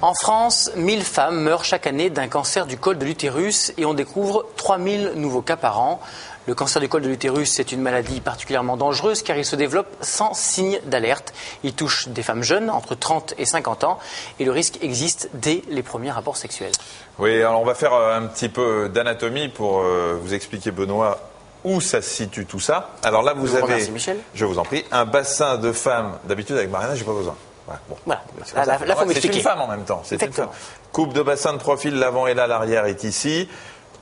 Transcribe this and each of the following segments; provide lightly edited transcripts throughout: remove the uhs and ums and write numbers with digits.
En France, 1000 femmes meurent chaque année d'un cancer du col de l'utérus et on découvre 3000 nouveaux cas par an. Le cancer du col de l'utérus, c'est une maladie particulièrement dangereuse car il se développe sans signe d'alerte. Il touche des femmes jeunes, entre 30 et 50 ans, et le risque existe dès les premiers rapports sexuels. Oui, alors on va faire un petit peu d'anatomie pour vous expliquer, Benoît, où ça se situe tout ça. Alors là, vous avez, remercie, Michel. Je vous en prie, un bassin de femmes. D'habitude, avec Mariana, j'ai pas besoin. Voilà, bon. Voilà. Là, faut m'expliquer. C'est une femme en même temps. C'est une femme. Coupe de bassin de profil, l'avant et là, l'arrière est ici.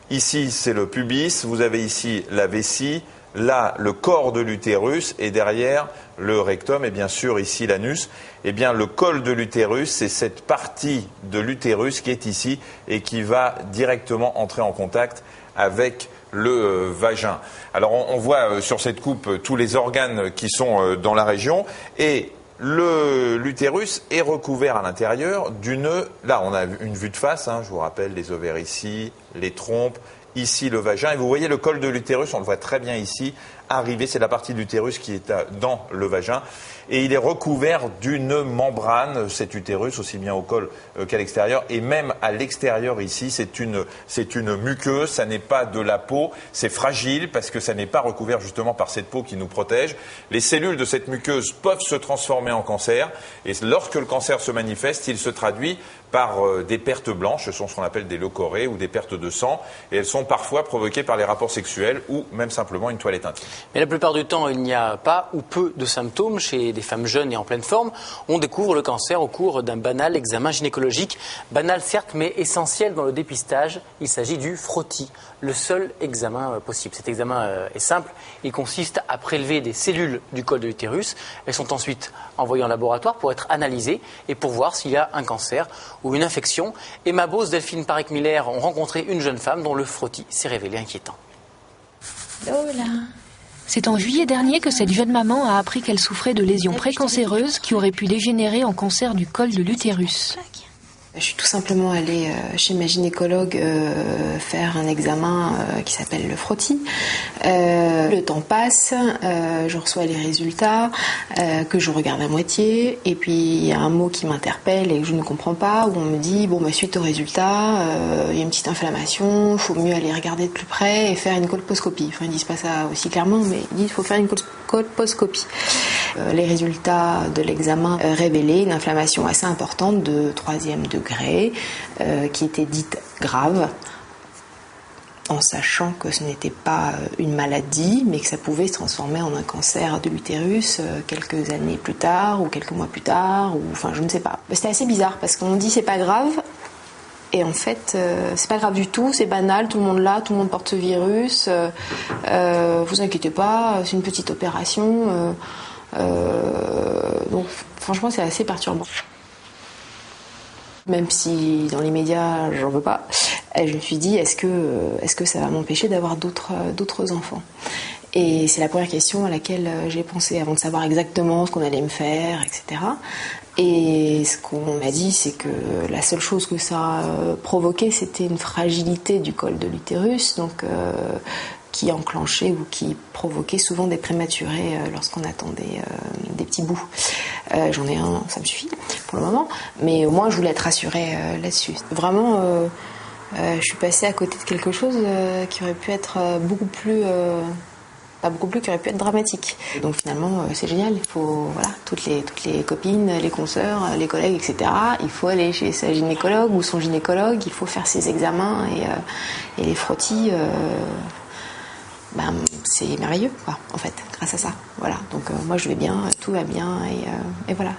Ici, c'est le pubis. Vous avez ici la vessie. Là, le corps de l'utérus et derrière, le rectum et bien sûr ici l'anus. Eh bien, le col de l'utérus, c'est cette partie de l'utérus qui est ici et qui va directement entrer en contact avec le vagin. Alors, on voit sur cette coupe tous les organes qui sont dans la région et l'utérus est recouvert à l'intérieur d'une... Là, on a une vue de face, je vous rappelle, les ovaires ici, les trompes, ici le vagin. Et vous voyez le col de l'utérus, on le voit très bien ici, arriver, c'est la partie de l'utérus qui est dans le vagin. Et il est recouvert d'une membrane, cet utérus, aussi bien au col qu'à l'extérieur. Et même à l'extérieur ici, c'est une muqueuse, ça n'est pas de la peau, c'est fragile parce que ça n'est pas recouvert justement par cette peau qui nous protège. Les cellules de cette muqueuse peuvent se transformer en cancer. Et lorsque le cancer se manifeste, il se traduit par des pertes blanches, ce sont ce qu'on appelle des leucorrhées ou des pertes de sang. Et elles sont parfois provoquées par les rapports sexuels ou même simplement une toilette intime. Mais la plupart du temps, il n'y a pas ou peu de symptômes chez des femmes jeunes et en pleine forme. On découvre le cancer au cours d'un banal examen gynécologique. Banal certes, mais essentiel dans le dépistage. Il s'agit du frottis, le seul examen possible. Cet examen est simple. Il consiste à prélever des cellules du col de l'utérus. Elles sont ensuite envoyées en laboratoire pour être analysées et pour voir s'il y a un cancer ou une infection. Emma Bose, Delphine Parek-Miller ont rencontré une jeune femme dont le frottis s'est révélé inquiétant. Lola. C'est en juillet dernier que cette jeune maman a appris qu'elle souffrait de lésions précancéreuses qui auraient pu dégénérer en cancer du col de l'utérus. Je suis tout simplement allée chez ma gynécologue faire un examen qui s'appelle le frottis. Le temps passe, je reçois les résultats que je regarde à moitié et puis il y a un mot qui m'interpelle et que je ne comprends pas où on me dit suite aux résultats, il y a une petite inflammation, il faut mieux aller regarder de plus près et faire une colposcopie. Enfin, ils disent pas ça aussi clairement, mais ils disent qu'il faut faire une colposcopie. Les résultats de l'examen révélaient une inflammation assez importante de 3e degré qui était dite grave, en sachant que ce n'était pas une maladie, mais que ça pouvait se transformer en un cancer de l'utérus quelques années plus tard ou quelques mois plus tard, ou enfin je ne sais pas. C'était assez bizarre parce qu'on dit c'est pas grave. Et en fait, c'est pas grave du tout, c'est banal, tout le monde l'a, tout le monde porte ce virus. Vous inquiétez pas, c'est une petite opération. Donc franchement c'est assez perturbant. Même si dans les médias j'en veux pas, je me suis dit est-ce que ça va m'empêcher d'avoir d'autres enfants. Et c'est la première question à laquelle j'ai pensé avant de savoir exactement ce qu'on allait me faire, etc. Et ce qu'on m'a dit, c'est que la seule chose que ça a provoqué, c'était une fragilité du col de l'utérus, donc qui enclenchait ou qui provoquait souvent des prématurés lorsqu'on attendait des petits bouts. J'en ai un, ça me suffit pour le moment, mais au moins je voulais être rassurée là-dessus. Vraiment, je suis passée à côté de quelque chose qui aurait pu être qui aurait pu être dramatique. Donc finalement, c'est génial. Il faut, toutes les copines, les consoeurs, les collègues, etc. Il faut aller chez sa gynécologue ou son gynécologue. Il faut faire ses examens et les frottis. C'est merveilleux, en fait, grâce à ça. Voilà. Donc moi, je vais bien, tout va bien, et voilà.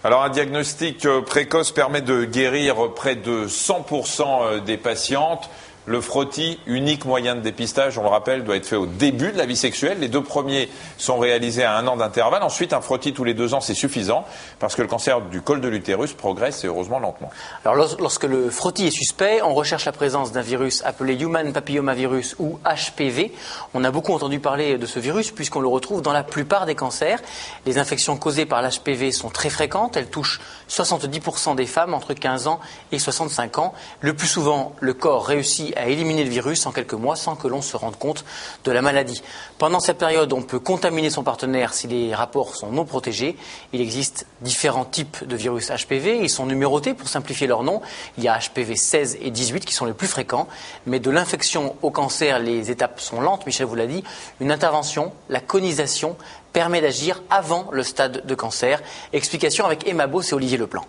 Alors, un diagnostic précoce permet de guérir près de 100% des patientes. Le frottis, unique moyen de dépistage, on le rappelle, doit être fait au début de la vie sexuelle. Les 2 premiers sont réalisés à 1 an d'intervalle. Ensuite, un frottis tous les 2 ans, c'est suffisant parce que le cancer du col de l'utérus progresse et heureusement lentement. Alors, lorsque le frottis est suspect, on recherche la présence d'un virus appelé Human Papillomavirus ou HPV. On a beaucoup entendu parler de ce virus puisqu'on le retrouve dans la plupart des cancers. Les infections causées par l'HPV sont très fréquentes. Elles touchent 70% des femmes entre 15 ans et 65 ans. Le plus souvent, le corps réussit à éliminer le virus en quelques mois sans que l'on se rende compte de la maladie. Pendant cette période, on peut contaminer son partenaire si les rapports sont non protégés. Il existe différents types de virus HPV. Ils sont numérotés pour simplifier leur nom. Il y a HPV 16 et 18 qui sont les plus fréquents. Mais de l'infection au cancer, les étapes sont lentes. Michel vous l'a dit. Une intervention, la conisation, permet d'agir avant le stade de cancer. Explication avec Emma Beauce et Olivier Leplan.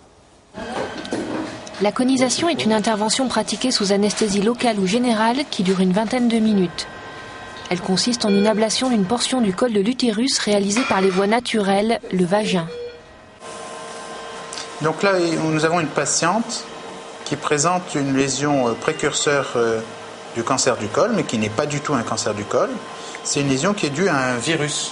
La conisation est une intervention pratiquée sous anesthésie locale ou générale qui dure une vingtaine de minutes. Elle consiste en une ablation d'une portion du col de l'utérus réalisée par les voies naturelles, le vagin. Donc là, nous avons une patiente qui présente une lésion précurseur du cancer du col, mais qui n'est pas du tout un cancer du col. C'est une lésion qui est due à un virus.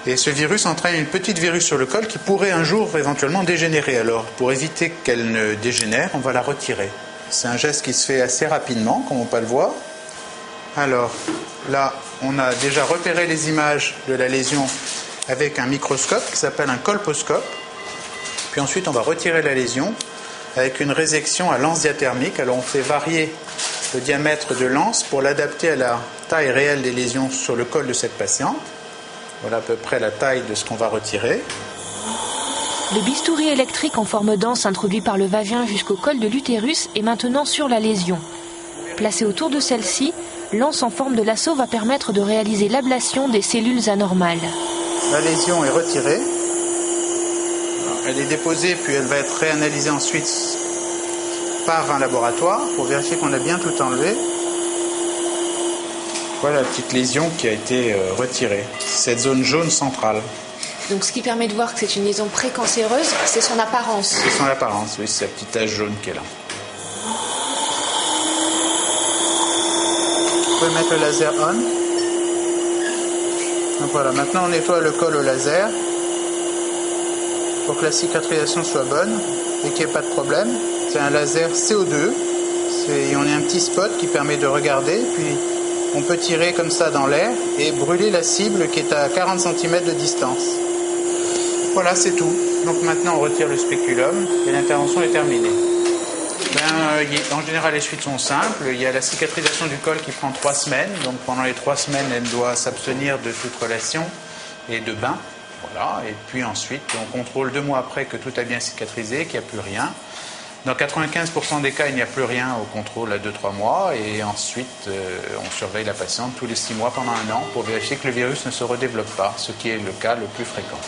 Et ce virus entraîne une petite virus sur le col qui pourrait un jour éventuellement dégénérer. Alors, pour éviter qu'elle ne dégénère, on va la retirer. C'est un geste qui se fait assez rapidement, comme on peut le voir. Alors, là, on a déjà repéré les images de la lésion avec un microscope qui s'appelle un colposcope. Puis ensuite, on va retirer la lésion avec une résection à l'anse diathermique. Alors, on fait varier le diamètre de l'anse pour l'adapter à la taille réelle des lésions sur le col de cette patiente. Voilà à peu près la taille de ce qu'on va retirer. Le bistouri électrique en forme d'anse introduit par le vagin jusqu'au col de l'utérus est maintenant sur la lésion. Placé autour de celle-ci, l'anse en forme de lasso va permettre de réaliser l'ablation des cellules anormales. La lésion est retirée. Elle est déposée puis elle va être réanalysée ensuite par un laboratoire pour vérifier qu'on a bien tout enlevé. Voilà la petite lésion qui a été retirée, cette zone jaune centrale. Donc ce qui permet de voir que c'est une lésion précancéreuse, c'est son apparence. C'est son apparence, oui, c'est la petite tache jaune qui est là. Vous pouvez mettre le laser on. Donc voilà, maintenant on nettoie le col au laser pour que la cicatrisation soit bonne et qu'il n'y ait pas de problème. C'est un laser CO2. On a un petit spot qui permet de regarder, puis on peut tirer comme ça dans l'air et brûler la cible qui est à 40 cm de distance. Voilà, c'est tout. Donc maintenant on retire le spéculum et l'intervention est terminée. En général, les suites sont simples. Il y a la cicatrisation du col qui prend 3 semaines. Donc pendant les 3 semaines, elle doit s'abstenir de toute relation et de bain. Voilà. Et puis ensuite, on contrôle 2 mois après que tout a bien cicatrisé, qu'il n'y a plus rien. Dans 95% des cas, il n'y a plus rien au contrôle à 2-3 mois. Et ensuite, on surveille la patiente tous les 6 mois pendant 1 an pour vérifier que le virus ne se redéveloppe pas, ce qui est le cas le plus fréquent.